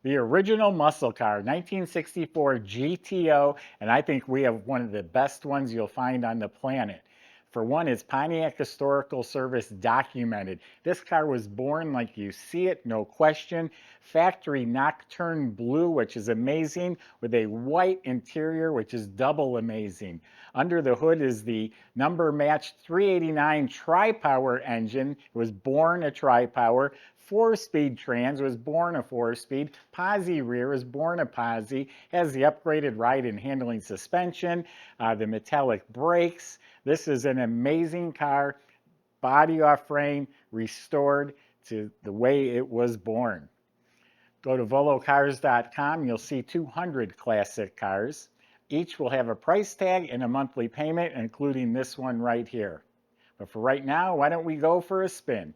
The original muscle car, 1964 GTO, and I think we have one of the best ones you'll find on the planet. For one, it's Pontiac Historical Service documented. This car was born like you see it, no question. Factory Nocturne Blue, which is amazing, with a white interior, which is double amazing. Under the hood is the number matched 389 tri-power engine. It was born a tri-power. 4-speed trans was born a 4-speed. Posi rear was born a posi. Has the upgraded ride and handling suspension, the metallic brakes. This is an amazing car, body off frame, restored to the way it was born. Go to volocars.com, you'll see 200 classic cars. Each will have a price tag and a monthly payment, including this one right here. But for right now, why don't we go for a spin?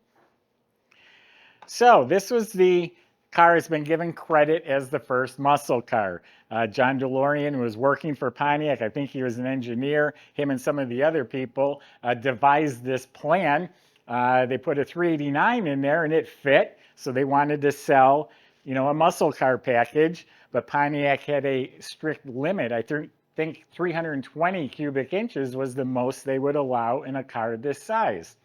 So this was the car that's been given credit as the first muscle car. John DeLorean was working for Pontiac. I think he was an engineer. Him and some of the other people devised this plan. They put a 389 in there and it fit. So they wanted to sell, a muscle car package. But Pontiac had a strict limit. I think 320 cubic inches was the most they would allow in a car this size.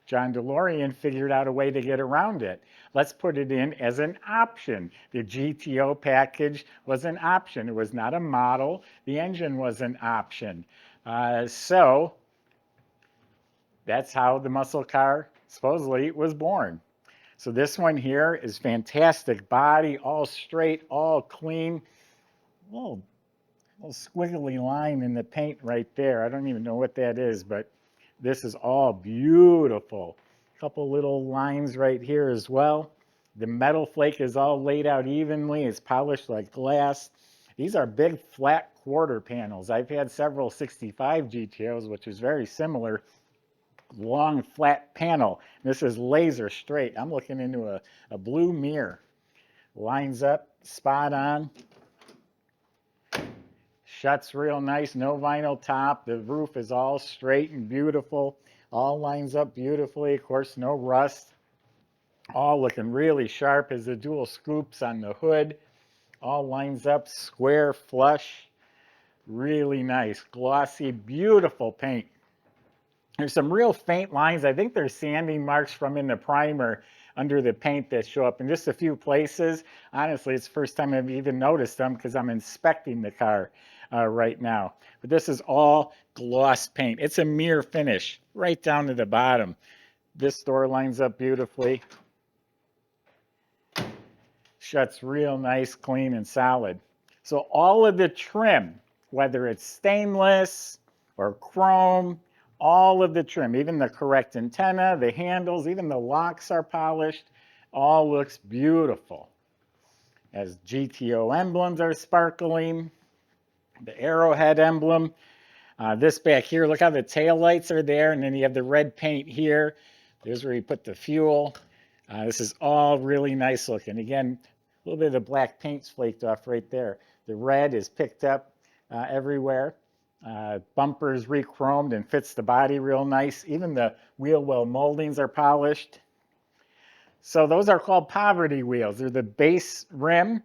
John DeLorean figured out a way to get around it. Let's put it in as an option. The GTO package was an option. It was not a model. The engine was an option. So that's how the muscle car supposedly was born. So this one here is fantastic body, all straight, all clean. Little squiggly line in the paint right there. I don't even know what that is, but this is all beautiful. A couple little lines right here as well. The metal flake is all laid out evenly. It's polished like glass. These are big flat quarter panels. I've had several 65 GTOs, which is very similar. Long flat panel. This is laser straight. I'm looking into a blue mirror. Lines up, spot on. Shuts real nice, no vinyl top. The roof is all straight and beautiful. All lines up beautifully. Of course, no rust. All looking really sharp as the dual scoops on the hood. All lines up square, flush. Really nice, glossy, beautiful paint. There's some real faint lines. I think there's sanding marks from in the primer under the paint that show up in just a few places. Honestly, it's the first time I've even noticed them because I'm inspecting the car right now. But this is all gloss paint. It's a mirror finish right down to the bottom. This door lines up beautifully. Shuts real nice, clean, and solid. So all of the trim, whether it's stainless or chrome, all of the trim, even the correct antenna, the handles, even the locks are polished, all looks beautiful. As GTO emblems are sparkling, the arrowhead emblem. This back here, look how the tail lights are there, and then you have the red paint here. There's where you put the fuel. This is all really nice looking. Again, a little bit of the black paint's flaked off right there. The red is picked up everywhere. Bumpers re-chromed and fits the body real nice. Even the wheel well moldings are polished. So those are called poverty wheels. They're the base rim.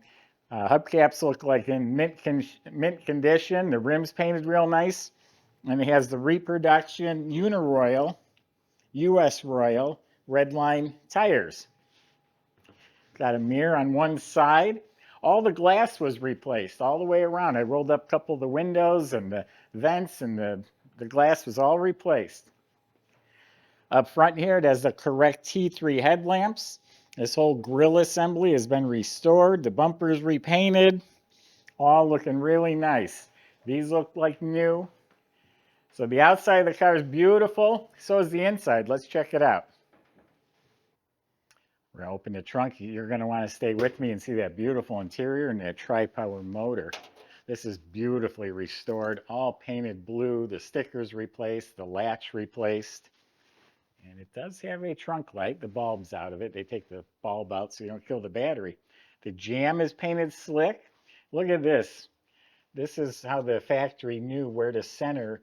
Hubcaps look like in mint condition. The rim's painted real nice. And it has the reproduction Uniroyal, US Royal, Redline tires. Got a mirror on one side. All the glass was replaced all the way around. I rolled up a couple of the windows and the vents, and the glass was all replaced. Up front here, it has the correct T3 headlamps. This whole grille assembly has been restored. The bumpers repainted. All looking really nice. These look like new. So the outside of the car is beautiful. So is the inside. Let's check it out. We're going to open the trunk. You're going to want to stay with me and see that beautiful interior and that tri-power motor. This is beautifully restored, all painted blue. The stickers replaced, the latch replaced. And it does have a trunk light. The bulb's out of it. They take the bulb out so you don't kill the battery. The jamb is painted slick. Look at this. This is how the factory knew where to center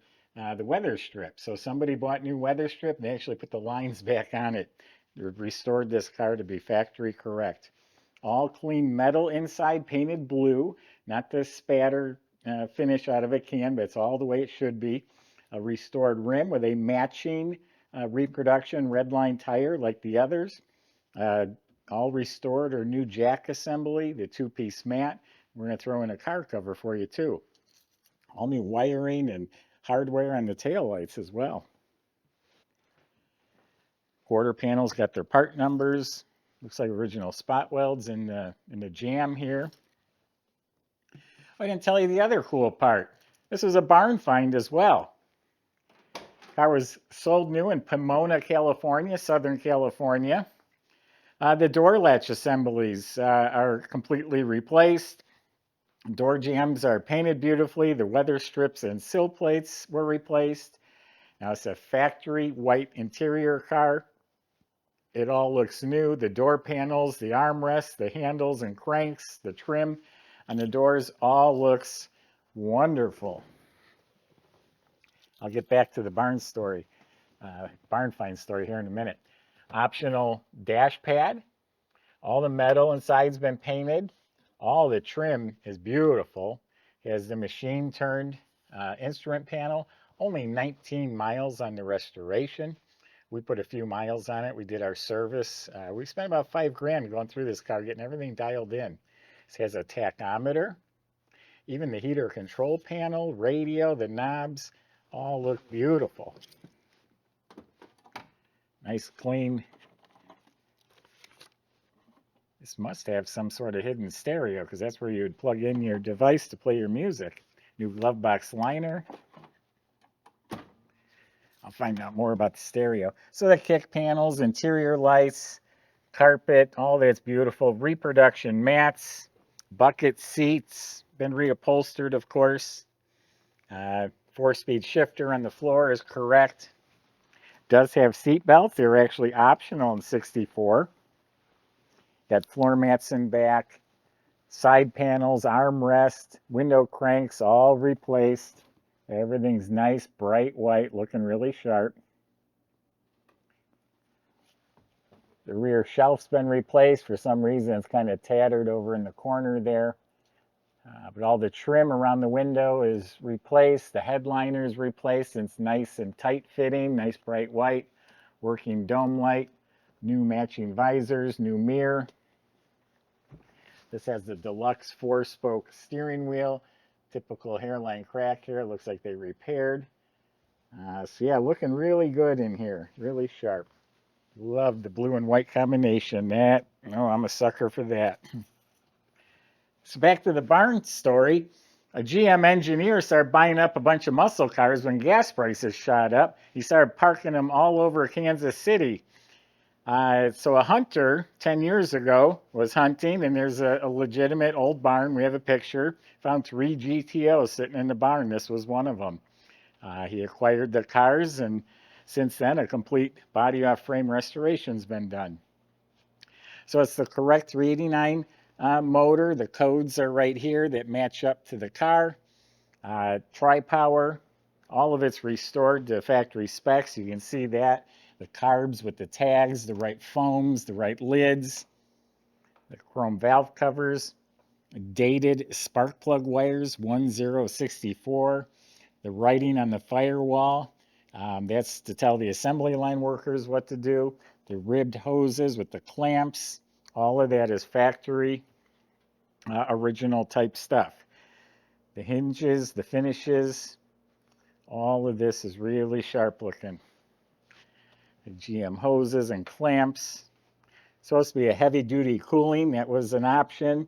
the weather strip. So somebody bought new weather strip and they actually put the lines back on it. They restored this car to be factory correct. All clean metal inside, painted blue, not the spatter finish out of a can, but it's all the way it should be. A restored rim with a matching reproduction redline tire like the others. Uh, all restored or new jack assembly, the two-piece mat. We're going to throw in a car cover for you too. All new wiring and hardware on the taillights as well. Quarter panels got their part numbers. Looks like original spot welds in the jamb here. I didn't tell you the other cool part. This was a barn find as well. Car was sold new in Pomona, California, Southern California. The door latch assemblies are completely replaced. Door jambs are painted beautifully. The weather strips and sill plates were replaced. Now it's a factory white interior car. It all looks new. The door panels, the armrests, the handles and cranks, the trim on the doors all looks wonderful. I'll get back to the barn find story here in a minute. Optional dash pad. All the metal inside's been painted. All the trim is beautiful. It has the machine turned instrument panel. Only 19 miles on the restoration. We put a few miles on it. We did our service. We spent about $5,000 going through this car, getting everything dialed in. It has a tachometer. Even the heater control panel, radio, the knobs, all look beautiful. Nice clean. This must have some sort of hidden stereo because that's where you would plug in your device to play your music. New glove box liner. I'll find out more about the stereo. So the kick panels, interior lights, carpet, all that's beautiful. Reproduction mats, bucket seats, been reupholstered, of course. 4-speed shifter on the floor is correct. Does have seat belts. They're actually optional in 64. Got floor mats in back, side panels, armrest, window cranks, all replaced. Everything's nice, bright white, looking really sharp. The rear shelf's been replaced. For some reason, it's kind of tattered over in the corner there. But all the trim around the window is replaced. The headliner is replaced. It's nice and tight fitting, nice bright white, working dome light, new matching visors, new mirror. This has the deluxe 4-spoke steering wheel. Typical hairline crack here. Looks like they repaired. So yeah, looking really good in here. Really sharp. Love the blue and white combination. I'm a sucker for that. So back to the barn story. A GM engineer started buying up a bunch of muscle cars when gas prices shot up. He started parking them all over Kansas City. So a hunter 10 years ago was hunting, and there's a legitimate old barn. We have a picture. Found 3 GTOs sitting in the barn. This was one of them. He acquired the cars, and since then a complete body off frame restoration's been done. So it's the correct 389 motor. The codes are right here that match up to the car. Tri-power, all of it's restored to factory specs. You can see that. The carbs with the tags, the right foams, the right lids, the chrome valve covers, dated spark plug wires, 1064, the writing on the firewall. That's to tell the assembly line workers what to do. The ribbed hoses with the clamps, all of that is factory original type stuff. The hinges, the finishes, all of this is really sharp looking. The GM hoses and clamps. Supposed to be a heavy duty cooling, that was an option.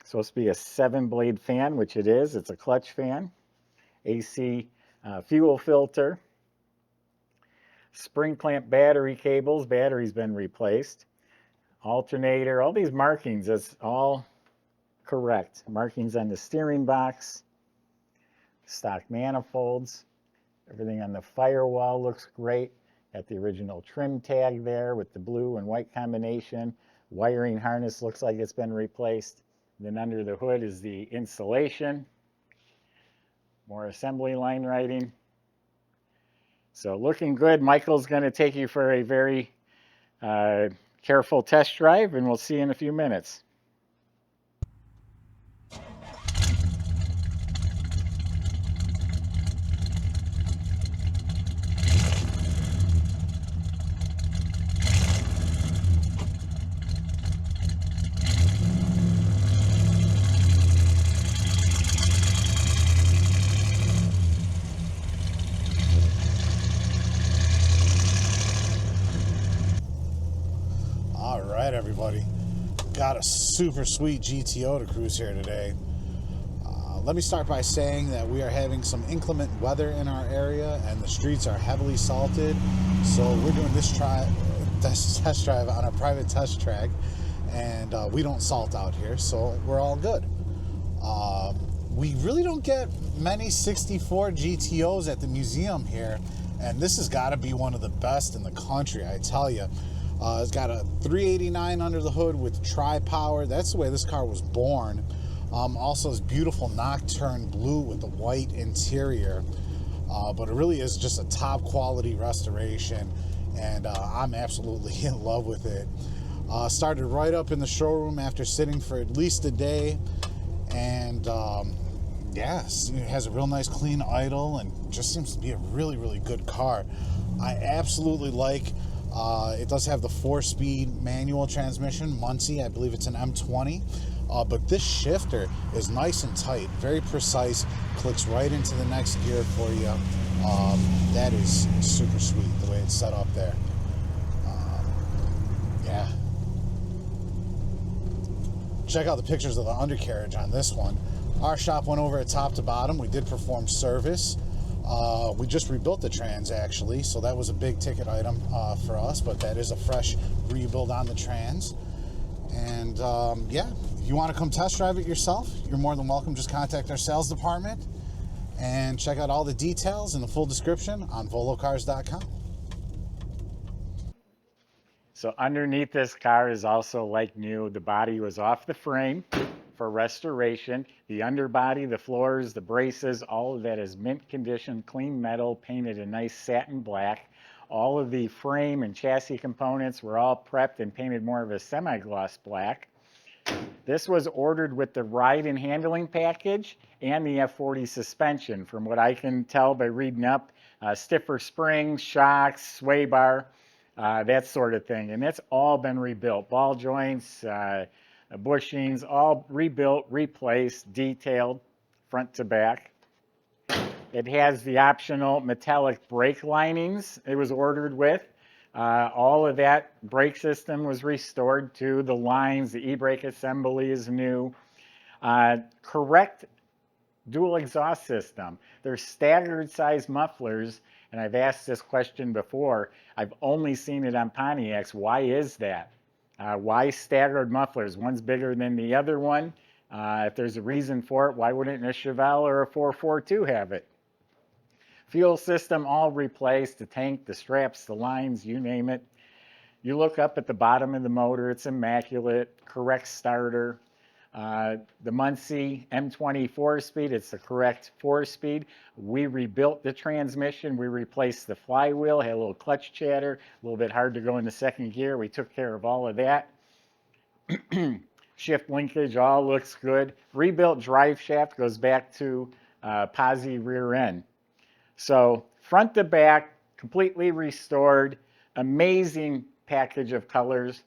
Supposed to be a 7-blade fan, which it is. It's a clutch fan. AC fuel filter. Spring clamp battery cables. Battery's been replaced. Alternator. All these markings is all correct. Markings on the steering box. Stock manifolds. Everything on the firewall looks great. Got the original trim tag there with the blue and white combination. Wiring harness looks like it's been replaced. Then under the hood is the insulation. More assembly line writing. So looking good. Michael's going to take you for a very careful test drive, and we'll see you in a few minutes. Got a super sweet GTO to cruise here today. Let me start by saying that we are having some inclement weather in our area and the streets are heavily salted. So we're doing this test drive on a private test track, and we don't salt out here, so we're all good. We really don't get many 64 GTOs at the museum here, and this has got to be one of the best in the country, I tell you. It's got a 389 under the hood with tri-power. That's the way this car was born. Also this beautiful Nocturne Blue with the white interior. But it really is just a top quality restoration, and I'm absolutely in love with it. Started right up in the showroom after sitting for at least a day, and yes, it has a real nice clean idle and just seems to be a really, really good car. I absolutely like it does have the 4-speed manual transmission, Muncie. I believe it's an M20. But this shifter is nice and tight, very precise, clicks right into the next gear for you. That is super sweet, the way it's set up there. Yeah. Check out the pictures of the undercarriage on this one. Our shop went over it top to bottom. We did perform service. We just rebuilt the trans, actually, so that was a big ticket item for us, but that is a fresh rebuild on the trans. And yeah, if you want to come test drive it yourself, you're more than welcome. Just contact our sales department and check out all the details and the full description on volocars.com. So underneath this car is also like new. The body was off the frame for restoration. The underbody, the floors, the braces, all of that is mint condition, clean metal, painted a nice satin black. All of the frame and chassis components were all prepped and painted more of a semi-gloss black. This was ordered with the ride and handling package and the F40 suspension. From what I can tell by reading up, stiffer springs, shocks, sway bar, that sort of thing. And that's all been rebuilt. Ball joints, bushings, all rebuilt, replaced, detailed, front to back. It has the optional metallic brake linings it was ordered with. All of that brake system was restored to the lines. The e-brake assembly is new. Correct dual exhaust system. They're staggered size mufflers, and I've asked this question before. I've only seen it on Pontiacs. Why is that? Why staggered mufflers? One's bigger than the other one. If there's a reason for it, why wouldn't a Chevelle or a 442 have it? Fuel system all replaced, the tank, the straps, the lines, you name it. You look up at the bottom of the motor, it's immaculate, correct starter. The Muncie M20 4-speed, it's the correct 4-speed. We rebuilt the transmission, we replaced the flywheel, had a little clutch chatter, a little bit hard to go into second gear. We took care of all of that. Shift linkage all looks good. Rebuilt drive shaft goes back to posi rear end. So front to back, completely restored, amazing package of colors.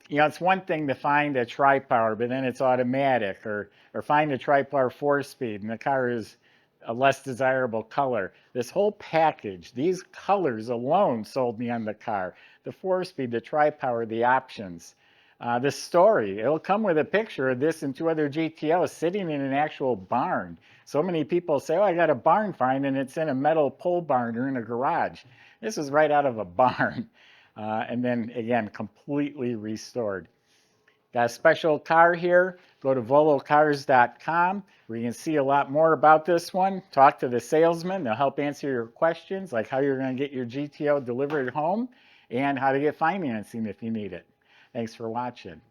You know, it's one thing to find a tri-power, but then it's automatic, or find a tri-power 4-speed, and the car is a less desirable color. This whole package, these colors alone sold me on the car. The 4-speed, the tri-power, the options. The story, it'll come with a picture of this and 2 other GTOs sitting in an actual barn. So many people say, oh, I got a barn find, and it's in a metal pole barn or in a garage. This is right out of a barn. And then, again, completely restored. Got a special car here. Go to volocars.com where you can see a lot more about this one. Talk to the salesman. They'll help answer your questions, like how you're going to get your GTO delivered home and how to get financing if you need it. Thanks for watching.